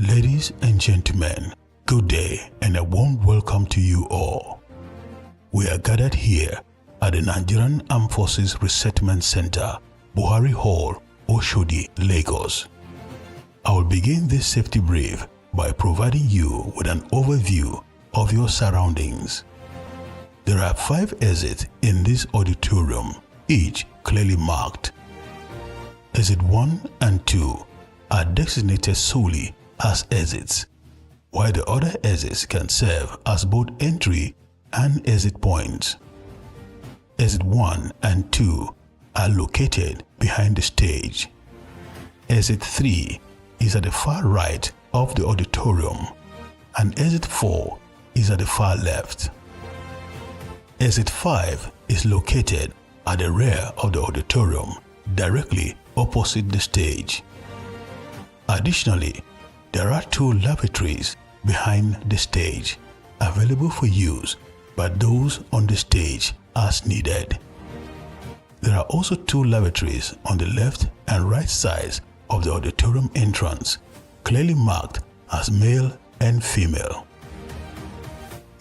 Ladies and gentlemen, good day and a warm welcome to you all. We are gathered here at the Nigerian Armed Forces Resettlement Center, Buhari Hall, Oshodi, Lagos. I will begin this safety brief by providing you with an overview of your surroundings. There are 5 exits in this auditorium, each clearly marked. Exit 1 and 2 are designated solely as exits, while the other exits can serve as both entry and exit points. Exit 1 and 2 are located behind the stage. Exit 3 is at the far right of the auditorium, and exit 4 is at the far left. Exit 5 is located at the rear of the auditorium, directly opposite the stage. Additionally, there are 2 lavatories behind the stage, available for use by those on the stage as needed. There are also 2 lavatories on the left and right sides of the auditorium entrance, clearly marked as male and female.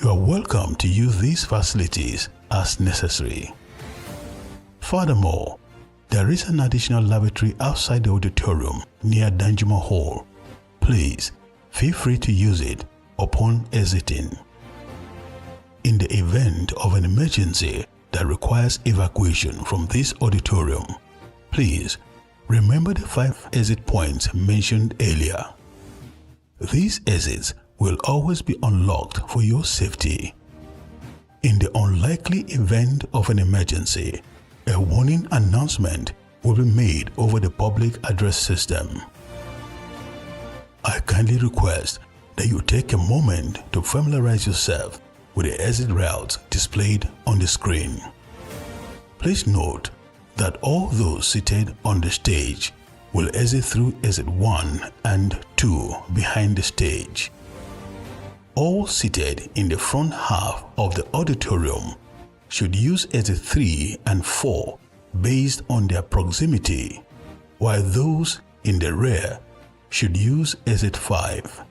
You are welcome to use these facilities as necessary. Furthermore, there is an additional lavatory outside the auditorium near Danjuma Hall. Please feel free to use it upon exiting. In the event of an emergency that requires evacuation from this auditorium, please remember the 5 exit points mentioned earlier. These exits will always be unlocked for your safety. In the unlikely event of an emergency, a warning announcement will be made over the public address system. I kindly request that you take a moment to familiarize yourself with the exit routes displayed on the screen. Please note that all those seated on the stage will exit through exit 1 and 2 behind the stage. All seated in the front half of the auditorium should use exit 3 and 4 based on their proximity, while those in the rear should use exit 5.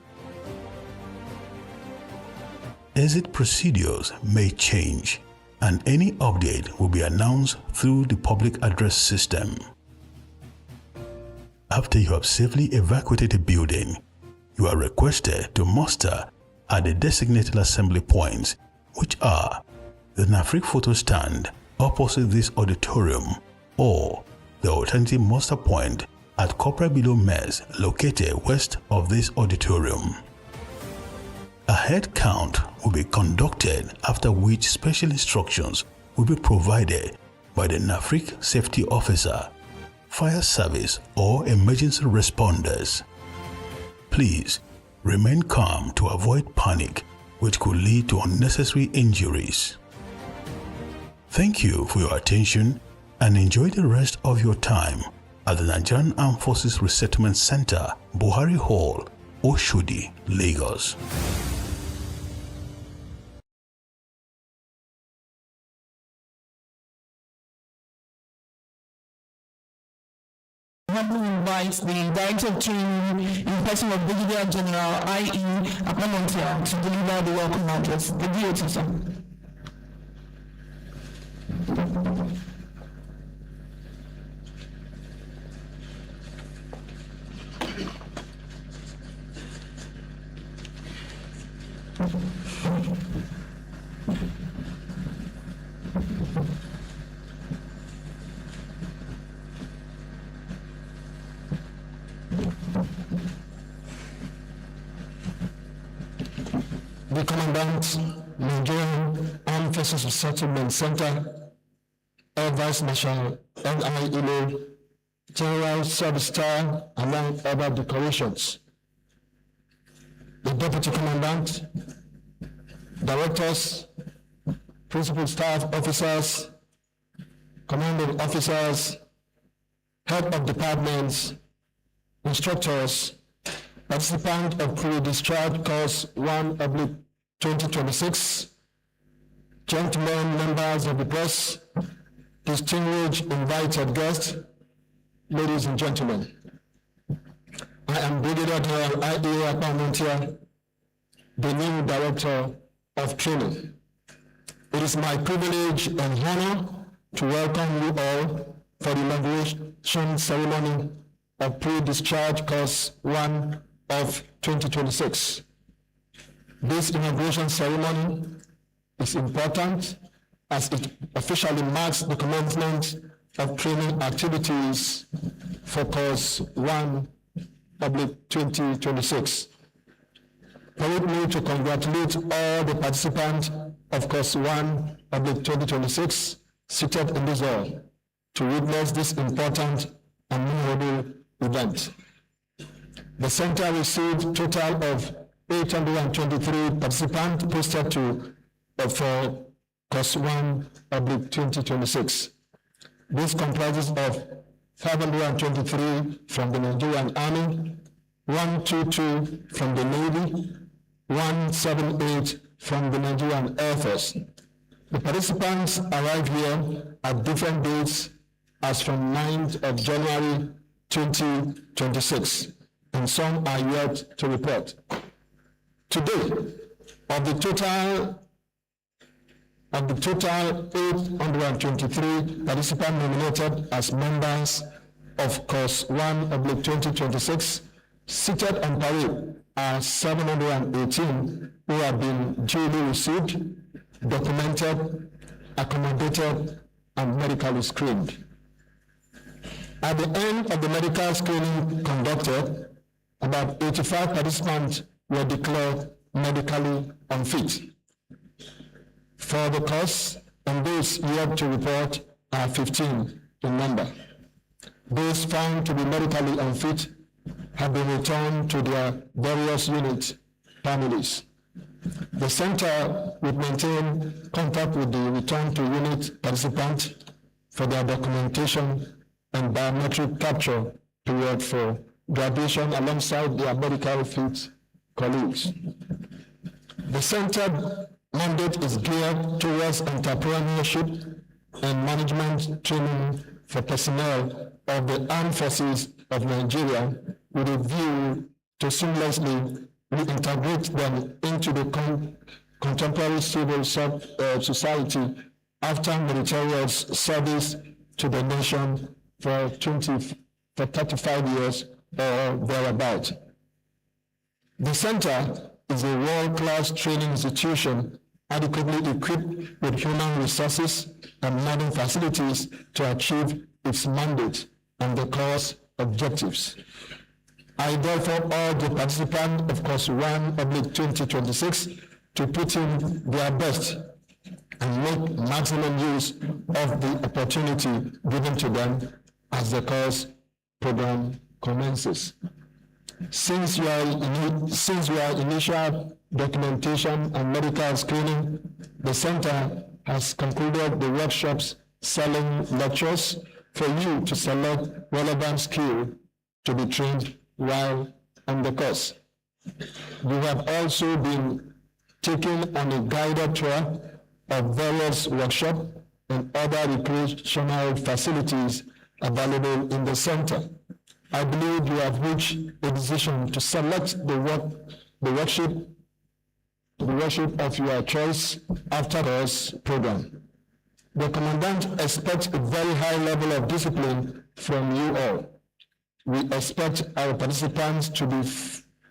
Exit procedures may change, and any update will be announced through the public address system. After you have safely evacuated the building, you are requested to muster at the designated assembly points, which are the Nafrc photo stand opposite this auditorium, or the alternative muster point at Corporal Below Mess located west of this auditorium. A head count will be conducted, after which special instructions will be provided by the Nafrc safety officer, fire service or emergency responders. Please remain calm to avoid panic, which could lead to unnecessary injuries. Thank you for your attention and enjoy the rest of your time at the Nigerian Armed Forces Resettlement Center, Buhari Hall, Oshodi, Lagos. Humbly invites the Director of Training in person of Brigadier General I.E. Akpamontia to deliver the welcome address. The DOT, sir. The Commandant, Nigerian Armed Forces Resettlement Center, Air Vice Marshal N.I. Ilo, General Service Star, among other decorations. The Deputy Commandant, Directors, Principal Staff Officers, Commanding Officers, Head of Departments, Instructors, participant of pre-discharge course 1/2026, gentlemen, members of the press, distinguished invited guests, ladies and gentlemen. I am Brigadier General I.E. Akpamontia, the new Director of Training. It is my privilege and honor to welcome you all for the inauguration ceremony of Pre-Discharge Course 1 of 2026. This inauguration ceremony is important as it officially marks the commencement of training activities for Course 1 2026. Permit me to congratulate all the participants of Course 1 2026 seated in this hall to witness this important and memorable event. The center received a total of 823 participants posted for Course 1 2026. This comprises of 523 from the Nigerian Army, 122 from the Navy, 178 from the Nigerian Air Force. The participants arrived here at different dates as from 9th of January 2026, and some are yet to report. Today, of the total 823 participants nominated as members of Course 1 2026, seated on parade are 718 who have been duly received, documented, accommodated, and medically screened. At the end of the medical screening conducted, about 85 participants were declared medically unfit for the course, and those yet to report are 15 in number. Those found to be medically unfit have been returned to their various unit families. The center will maintain contact with the return to unit participants for their documentation and biometric capture period for graduation alongside their medical fit colleagues. The center mandate is geared towards entrepreneurship and management training for personnel of the armed forces of Nigeria with a view to seamlessly reintegrate them into the contemporary civil society after military service to the nation for 35 years or thereabout. The center is a world-class training institution adequately equipped with human resources and modern facilities to achieve its mandate and the course objectives. I therefore urge the participants of Course 1 2026 to put in their best and make maximum use of the opportunity given to them as the course program commences. Since your initial documentation and medical screening, the center has concluded the workshops selling lectures for you to select relevant skill to be trained while on the course. You have also been taken on a guided tour of various workshops and other recreational facilities available in the center. I believe you have reached a decision to select the worship of your choice after this program. The Commandant expects a very high level of discipline from you all. We expect our participants to be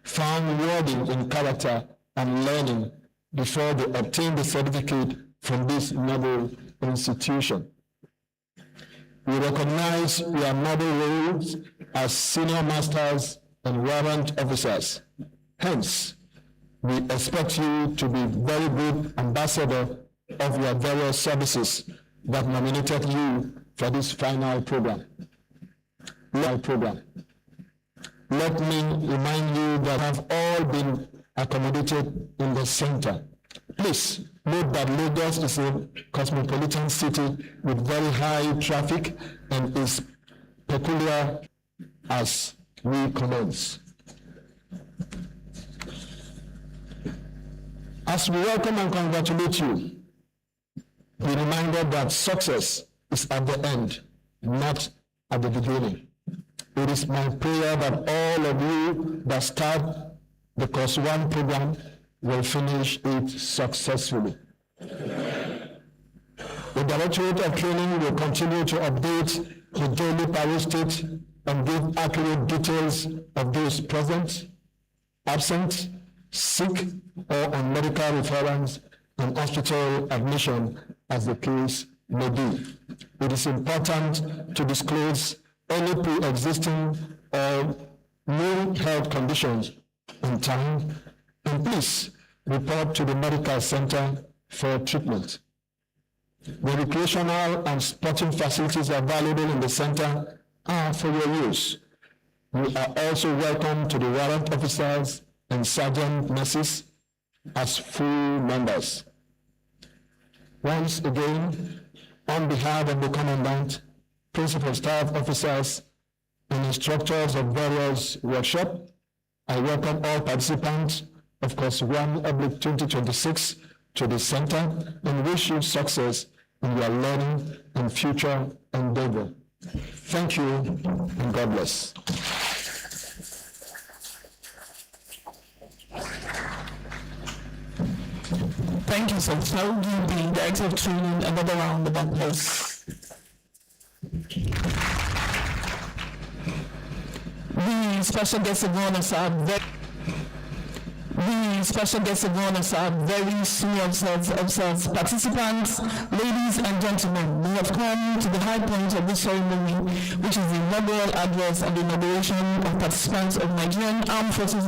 found worthy in character and learning before they obtain the certificate from this noble institution. We recognize your noble roles as senior masters and warrant officers. Hence, we expect you to be very good ambassador of your various services that nominated you for this final program. Let me remind you that have all been accommodated in the center. Please note that Lagos is a cosmopolitan city with very high traffic and is peculiar as we commence. As we welcome and congratulate you, be reminded that success is at the end, not at the beginning. It is my prayer that all of you that start the Course 1 program will finish it successfully. The Directorate of Training will continue to update the daily parole state and give accurate details of those present, absent, sick, or on medical reference and hospital admission as the case may be. It is important to disclose any pre-existing or new health conditions in time, and please report to the medical center for treatment. The recreational and sporting facilities available in the center are for your use. You are also welcome to the warrant officers and sergeant nurses as full members. Once again, on behalf of the Commandant, Principal Staff Officers, and instructors of various workshops, I welcome all participants of Course 1/2026 to the center and wish you success in your learning and future endeavor. Thank you and God bless. Thank you, sir. So I'll give the Director of Training another round of applause. The special guests of honor are very senior officers, participants, ladies and gentlemen. We have come to the high point of this ceremony, which is the inaugural address and the inauguration of participants of Nigerian Armed Forces